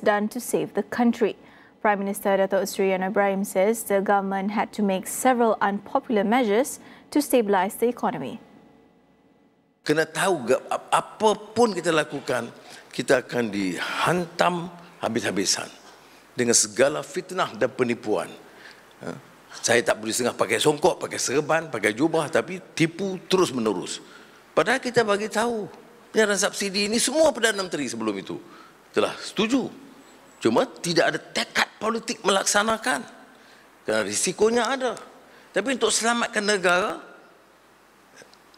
done to save the country. Prime Minister Datuk Seri Anwar Ibrahim says the government had to make several unpopular measures to stabilise the economy. Kena tahu apa pun kita lakukan, kita akan dihantam habis-habisan dengan segala fitnah dan penipuan. Saya tak boleh setengah pakai songkok, pakai serban, pakai jubah, tapi tipu terus menerus. Padahal kita bagi tahu penyaluran subsidi ini semua Perdana Menteri sebelum itu telah setuju. Cuma tidak ada tekad politik melaksanakan. Kerana risikonya ada. Tapi untuk selamatkan negara,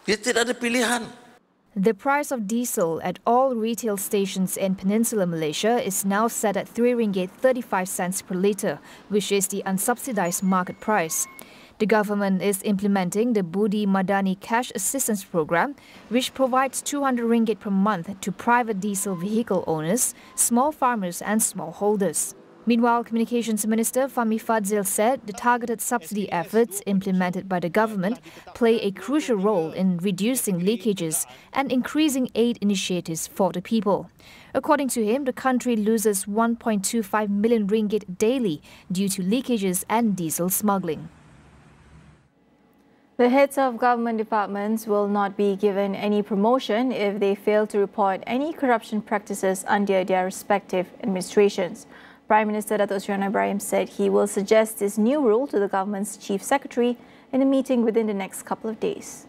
dia tidak ada pilihan. The price of diesel at all retail stations in Peninsular Malaysia is now set at RM3.35 per litre, which is the unsubsidised market price. The government is implementing the Budi Madani Cash Assistance Program, which provides RM200 per month to private diesel vehicle owners, small farmers and smallholders. Meanwhile, Communications Minister Fahmi Fadzil said the targeted subsidy efforts implemented by the government play a crucial role in reducing leakages and increasing aid initiatives for the people. According to him, the country loses RM1.25 million daily due to leakages and diesel smuggling. The heads of government departments will not be given any promotion if they fail to report any corruption practices under their respective administrations. Prime Minister Datuk Seri Anwar Ibrahim said he will suggest this new rule to the government's Chief Secretary in a meeting within the next couple of days.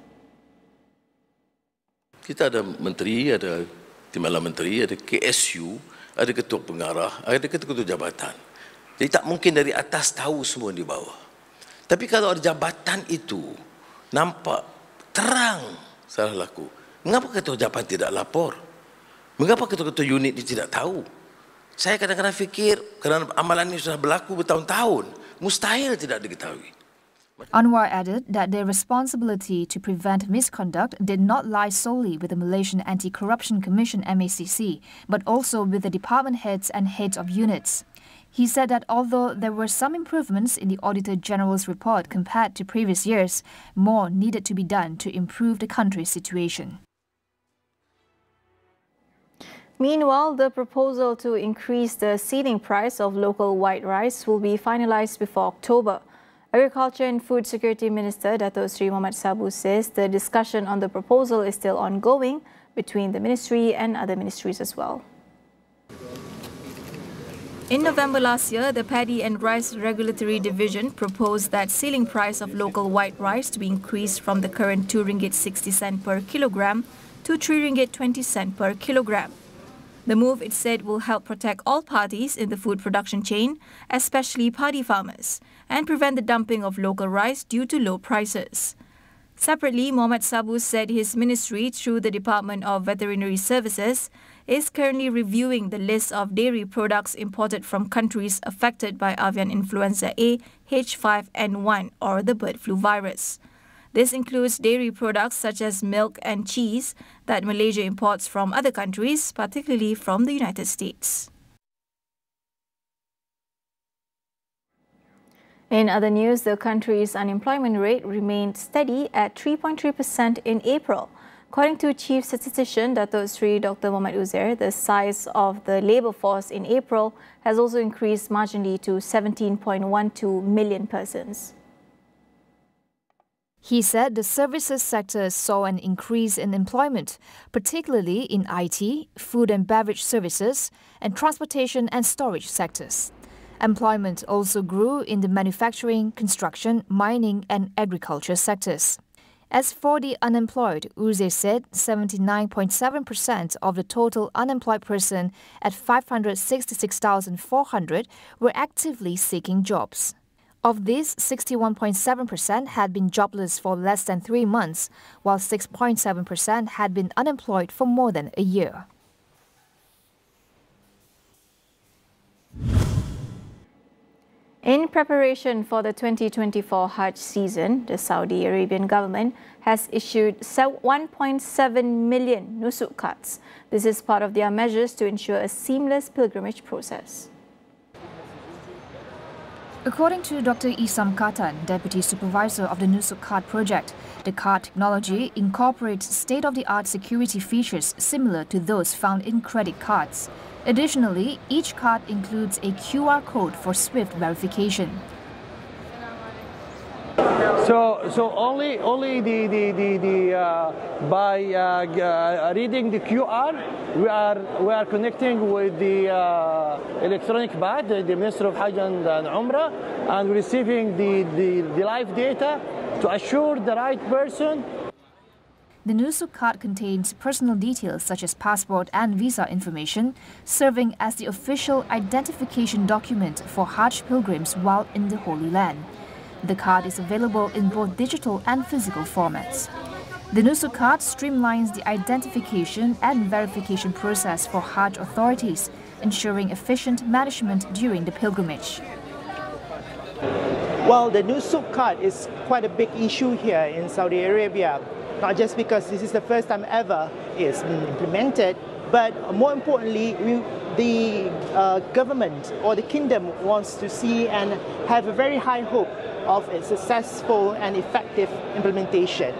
Kita ada menteri, ada timbalan menteri, ada KSU, ada ketua pengarah, ada ketua-ketua jabatan. Jadi tak mungkin dari atas tahu semua di bawah. Tapi kalau ada jabatan itu nampak terang salah laku, mengapa ketua jabatan tidak lapor? Mengapa ketua-ketua unit ini tidak tahu? Saya kadang-kadang fikir kerana amalan ini sudah berlaku bertahun-tahun, mustahil tidak diketahui. Anwar added that their responsibility to prevent misconduct did not lie solely with the Malaysian Anti-Corruption Commission (MACC), but also with the department heads and heads of units. He said that although there were some improvements in the Auditor General's report compared to previous years, more needed to be done to improve the country's situation. Meanwhile, the proposal to increase the ceiling price of local white rice will be finalised before October. Agriculture and Food Security Minister Datuk Seri Mohamed Sabu says the discussion on the proposal is still ongoing between the ministry and other ministries as well. In November last year, the Paddy and Rice Regulatory Division proposed that ceiling price of local white rice to be increased from the current RM2.60 per kilogram to RM3.20 per kilogram. The move, it said, will help protect all parties in the food production chain, especially paddy farmers, and prevent the dumping of local rice due to low prices. Separately, Mohamed Sabu said his ministry, through the Department of Veterinary Services, is currently reviewing the list of dairy products imported from countries affected by avian influenza A H5N1 or the bird flu virus. This includes dairy products such as milk and cheese that Malaysia imports from other countries, particularly from the United States. In other news, the country's unemployment rate remained steady at 3.3% in April. According to Chief Statistician Datuk Seri Dr. Mohamed Uzair, the size of the labour force in April has also increased marginally to 17.12 million persons. He said the services sector saw an increase in employment, particularly in IT, food and beverage services, and transportation and storage sectors. Employment also grew in the manufacturing, construction, mining and agriculture sectors. As for the unemployed, Uzair said 79.7% of the total unemployed person at 566,400 were actively seeking jobs. Of these, 61.7% had been jobless for less than 3 months, while 6.7% had been unemployed for more than a year. In preparation for the 2024 Hajj season, the Saudi Arabian government has issued 1.7 million nusuk cards. This is part of their measures to ensure a seamless pilgrimage process. According to Dr. Isam Katan, Deputy Supervisor of the Nusuk Card project, the card technology incorporates state-of-the-art security features similar to those found in credit cards. Additionally, each card includes a QR code for swift verification. So only by reading the QR, we are connecting with the electronic badge, the Minister of Hajj and Umrah, and receiving the live data to assure the right person. The Nusuk card contains personal details such as passport and visa information, serving as the official identification document for Hajj pilgrims while in the Holy Land. The card is available in both digital and physical formats. The Nusuk card streamlines the identification and verification process for Hajj authorities, ensuring efficient management during the pilgrimage. Well, the Nusuk card is quite a big issue here in Saudi Arabia, not just because this is the first time ever it's been implemented, but more importantly, the government or the kingdom wants to see and have a very high hope of a successful and effective implementation.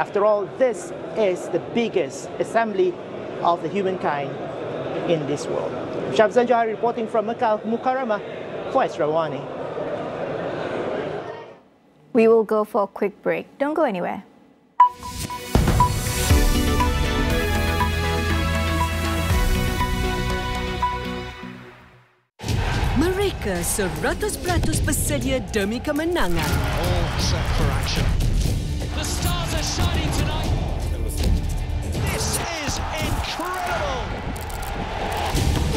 After all, this is the biggest assembly of the humankind in this world. Shamsan Johari reporting from Makkah Mukarramah for Astro AWANI. We will go for a quick break. Don't go anywhere. Mereka 100% bersedia demi kemenangan. All set for action. The stars are shining tonight. This is incredible.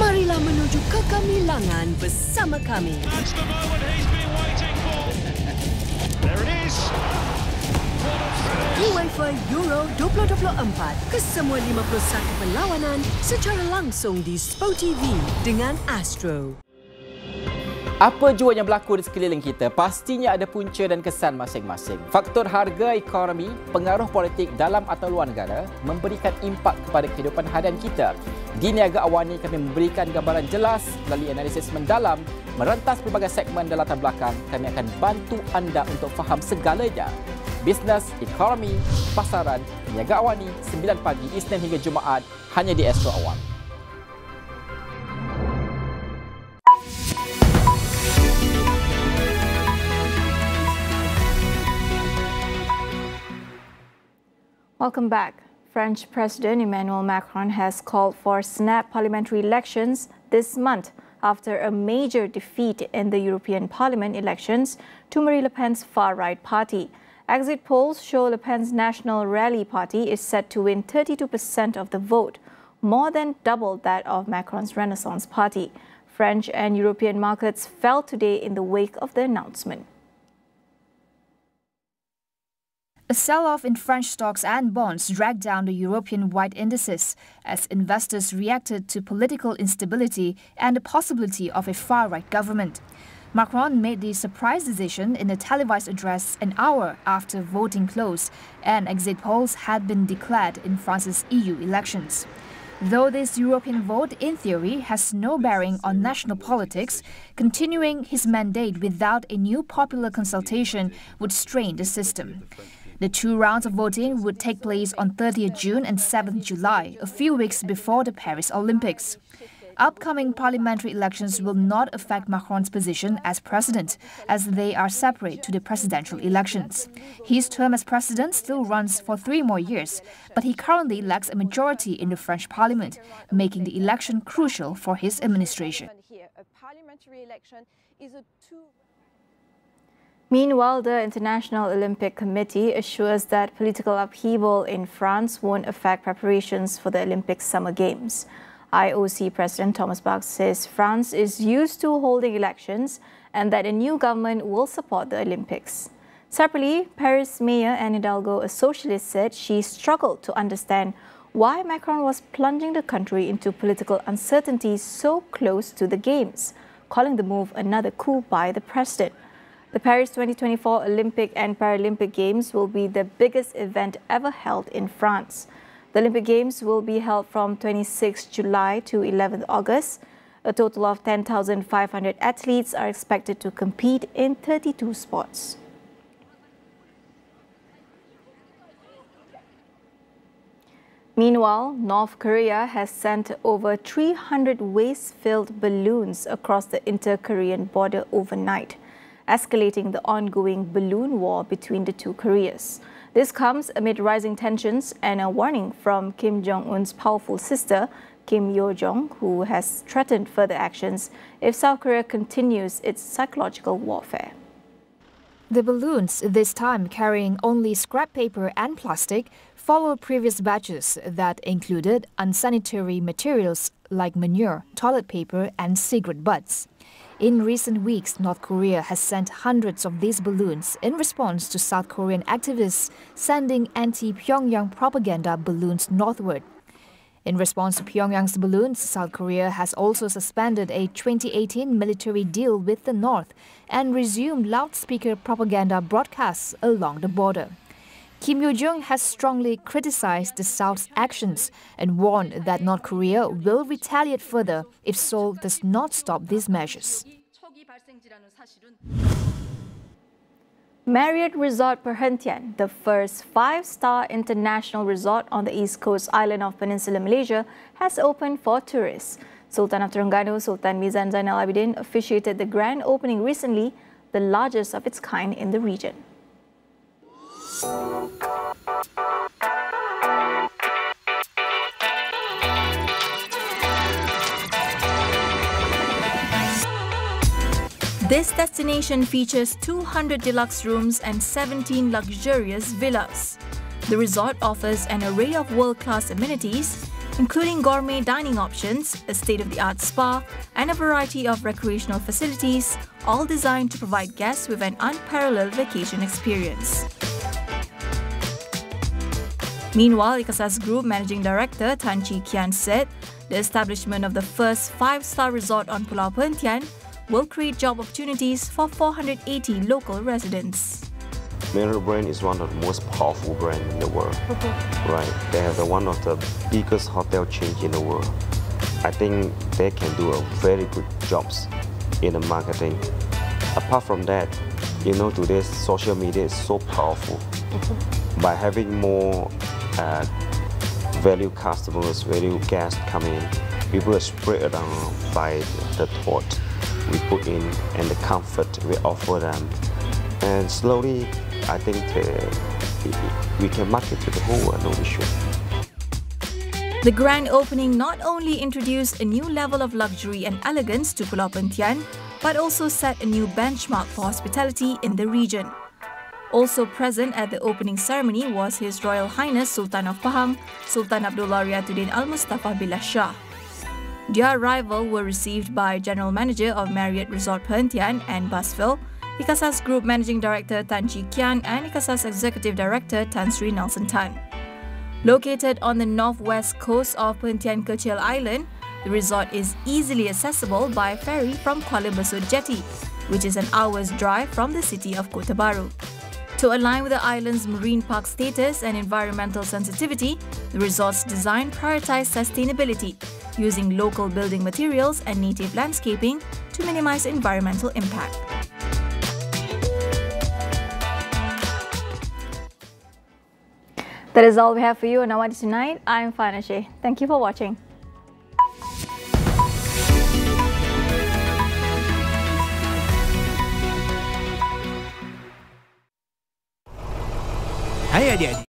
Marilah menuju kegemilangan bersama kami. That's the moment he's been waiting for. There it is. UEFA Euro 2024 ke semua 51 perlawanan secara langsung di Sport TV dengan Astro. Apa jua yang berlaku di sekeliling kita, pastinya ada punca dan kesan masing-masing. Faktor harga ekonomi, pengaruh politik dalam atau luar negara memberikan impak kepada kehidupan harian kita. Di Niaga Awani kami memberikan gambaran jelas melalui analisis mendalam, merentas pelbagai segmen dan latar belakang. Kami akan bantu anda untuk faham segalanya. Bisnes, ekonomi, pasaran, Niaga Awani, 9 pagi Isnin hingga Jumaat, hanya di Astro AWANI. Welcome back. French President Emmanuel Macron has called for snap parliamentary elections this month after a major defeat in the European Parliament elections to Marine Le Pen's far-right party. Exit polls show Le Pen's National Rally party is set to win 32% of the vote, more than double that of Macron's Renaissance party. French and European markets fell today in the wake of the announcement. A sell-off in French stocks and bonds dragged down the European-wide indices as investors reacted to political instability and the possibility of a far-right government. Macron made the surprise decision in a televised address an hour after voting closed and exit polls had been declared in France's EU elections. Though this European vote, in theory, has no bearing on national politics, continuing his mandate without a new popular consultation would strain the system. The 2 rounds of voting would take place on 30th June and 7th July, a few weeks before the Paris Olympics. Upcoming parliamentary elections will not affect Macron's position as president, as they are separate to the presidential elections. His term as president still runs for 3 more years, but he currently lacks a majority in the French parliament, making the election crucial for his administration. Meanwhile, the International Olympic Committee assures that political upheaval in France won't affect preparations for the Olympic Summer Games. IOC President Thomas Bach says France is used to holding elections and that a new government will support the Olympics. Separately, Paris Mayor Anne Hidalgo, a socialist, said she struggled to understand why Macron was plunging the country into political uncertainty so close to the Games, calling the move another coup by the president. The Paris 2024 Olympic and Paralympic Games will be the biggest event ever held in France. The Olympic Games will be held from 26 July to 11 August. A total of 10,500 athletes are expected to compete in 32 sports. Meanwhile, North Korea has sent over 300 waste-filled balloons across the inter-Korean border overnight, escalating the ongoing balloon war between the two Koreas. This comes amid rising tensions and a warning from Kim Jong-un's powerful sister, Kim Yo-jong, who has threatened further actions if South Korea continues its psychological warfare. The balloons, this time carrying only scrap paper and plastic, followed previous batches that included unsanitary materials like manure, toilet paper and cigarette butts. In recent weeks, North Korea has sent hundreds of these balloons in response to South Korean activists sending anti-Pyongyang propaganda balloons northward. In response to Pyongyang's balloons, South Korea has also suspended a 2018 military deal with the North and resumed loudspeaker propaganda broadcasts along the border. Kim Yo-jong has strongly criticized the South's actions and warned that North Korea will retaliate further if Seoul does not stop these measures. Marriott Resort Perhentian, the first 5-star international resort on the east coast island of Peninsular Malaysia, has opened for tourists. Sultan of Terengganu, Sultan Mizan Zainal Abidin, officiated the grand opening recently, the largest of its kind in the region. This destination features 200 deluxe rooms and 17 luxurious villas. The resort offers an array of world-class amenities, including gourmet dining options, a state-of-the-art spa, and a variety of recreational facilities, all designed to provide guests with an unparalleled vacation experience. Meanwhile, Ikasas Group Managing Director Tan Chi Kian said the establishment of the first 5-star resort on Pulau Perhentian will create job opportunities for 480 local residents. Marriott brand is one of the most powerful brands in the world. Right? They have one of the biggest hotel chains in the world. I think they can do a very good jobs in the marketing. Apart from that, you know, today's social media is so powerful. By having more value customers, value guests coming in, people are spread around by the thought we put in and the comfort we offer them. And slowly, I think we can market to the whole world, no issue. The grand opening not only introduced a new level of luxury and elegance to Pulau Perhentian, but also set a new benchmark for hospitality in the region. Also present at the opening ceremony was His Royal Highness Sultan of Pahang, Sultan Abdullah Riyatuddin Al-Mustafa Billah Shah. Their arrival were received by General Manager of Marriott Resort Perhentian and Busville, Ikasas Group Managing Director Tan Chi Kian and Ikasas Executive Director Tan Sri Nelson Tan. Located on the northwest coast of Perhentian Kecil Island, the resort is easily accessible by ferry from Kuala Besut Jetty, which is an hour's drive from the city of Kota Baru. To align with the island's marine park status and environmental sensitivity, the resort's design prioritized sustainability, using local building materials and native landscaping to minimize environmental impact. That is all we have for you on AWANI Tonight. I'm Farhana Sheikh. Thank you for watching. Hai adik-adik.